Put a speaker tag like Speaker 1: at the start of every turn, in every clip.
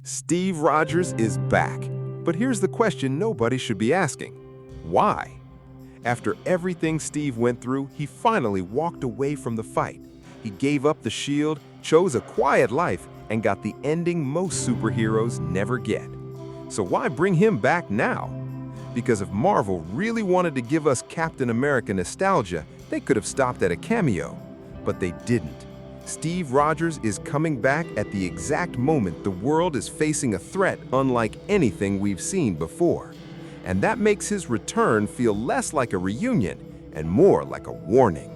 Speaker 1: Steve Rogers is back. But here's the question nobody should be asking. Why? After everything Steve went through, he finally walked away from the fight. He gave up the shield, chose a quiet life, and got the ending most superheroes never get. So why bring him back now? Because if Marvel really wanted to give us Captain America nostalgia, they could have stopped at a cameo. But they didn't. Steve Rogers is coming back at the exact moment the world is facing a threat unlike anything we've seen before. And that makes his return feel less like a reunion and more like a warning.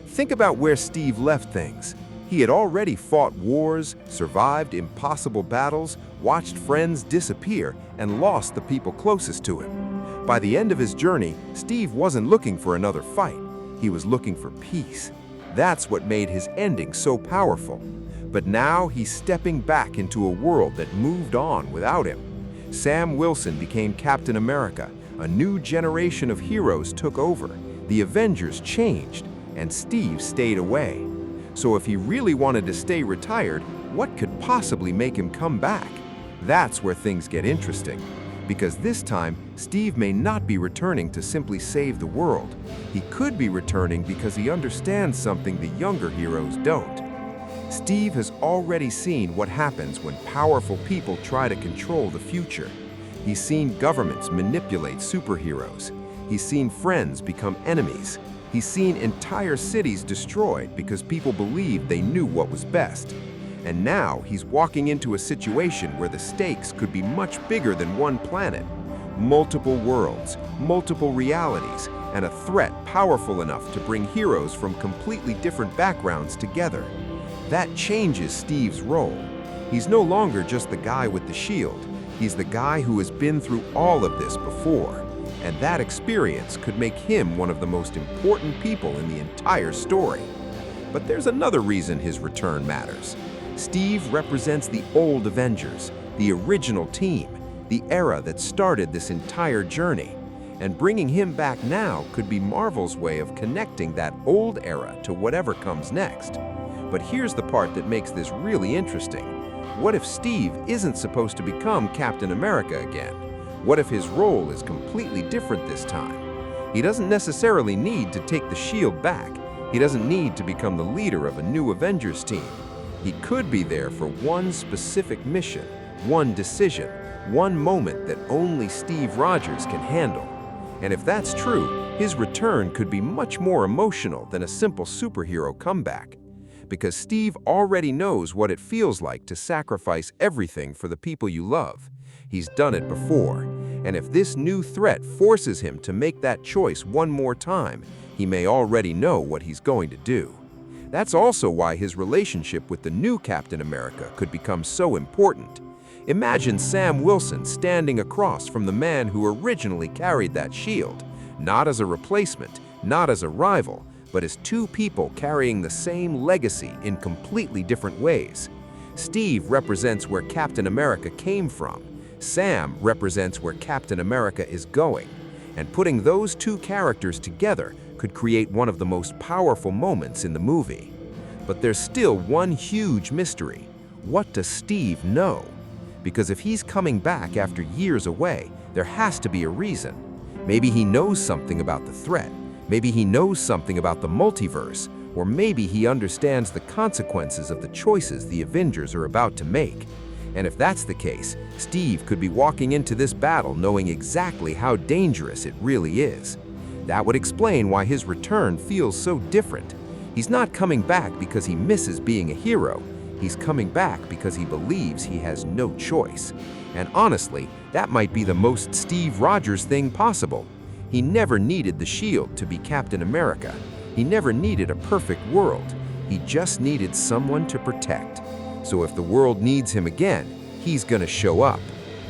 Speaker 1: Think about where Steve left things. He had already fought wars, survived impossible battles, watched friends disappear, and lost the people closest to him. By the end of his journey, Steve wasn't looking for another fight. He was looking for peace. That's what made his ending so powerful. But now he's stepping back into a world that moved on without him. Sam Wilson became Captain America. A new generation of heroes took over. The Avengers changed, and Steve stayed away. So if he really wanted to stay retired, what could possibly make him come back? That's where things get interesting. Because this time, Steve may not be returning to simply save the world. He could be returning because he understands something the younger heroes don't. Steve has already seen what happens when powerful people try to control the future. He's seen governments manipulate superheroes. He's seen friends become enemies. He's seen entire cities destroyed because people believed they knew what was best. And now he's walking into a situation where the stakes could be much bigger than one planet. Multiple worlds, multiple realities, and a threat powerful enough to bring heroes from completely different backgrounds together. That changes Steve's role. He's no longer just the guy with the shield. He's the guy who has been through all of this before. And that experience could make him one of the most important people in the entire story. But there's another reason his return matters. Steve represents the old Avengers, the original team, the era that started this entire journey. And bringing him back now could be Marvel's way of connecting that old era to whatever comes next. But here's the part that makes this really interesting. What if Steve isn't supposed to become Captain America again? What if his role is completely different this time? He doesn't necessarily need to take the shield back. He doesn't need to become the leader of a new Avengers team. He could be there for one specific mission, one decision, one moment that only Steve Rogers can handle. And if that's true, his return could be much more emotional than a simple superhero comeback. Because Steve already knows what it feels like to sacrifice everything for the people you love. He's done it before. And if this new threat forces him to make that choice one more time, he may already know what he's going to do. That's also why his relationship with the new Captain America could become so important. Imagine Sam Wilson standing across from the man who originally carried that shield, not as a replacement, not as a rival, but as two people carrying the same legacy in completely different ways. Steve represents where Captain America came from. Sam represents where Captain America is going. And putting those two characters together could create one of the most powerful moments in the movie. But there's still one huge mystery. What does Steve know? Because if he's coming back after years away, there has to be a reason. Maybe he knows something about the threat. Maybe he knows something about the multiverse. Or maybe he understands the consequences of the choices the Avengers are about to make. And if that's the case, Steve could be walking into this battle knowing exactly how dangerous it really is. That would explain why his return feels so different. He's not coming back because he misses being a hero. He's coming back because he believes he has no choice. And honestly, that might be the most Steve Rogers thing possible. He never needed the shield to be Captain America. He never needed a perfect world. He just needed someone to protect. So if the world needs him again, he's gonna show up.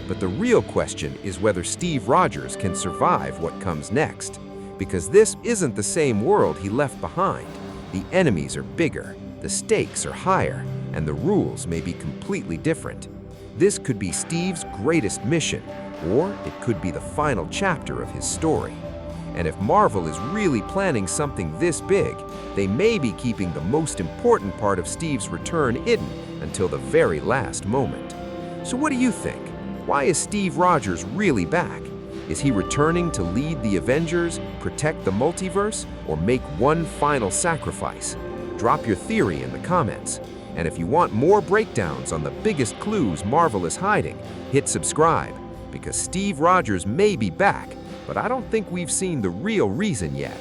Speaker 1: But the real question is whether Steve Rogers can survive what comes next. Because this isn't the same world he left behind. The enemies are bigger, the stakes are higher, and the rules may be completely different. This could be Steve's greatest mission, or it could be the final chapter of his story. And if Marvel is really planning something this big, they may be keeping the most important part of Steve's return hidden until the very last moment. So what do you think? Why is Steve Rogers really back? Is he returning to lead the Avengers, protect the multiverse, or make one final sacrifice? Drop your theory in the comments. And if you want more breakdowns on the biggest clues Marvel is hiding, hit subscribe, because Steve Rogers may be back, but I don't think we've seen the real reason yet.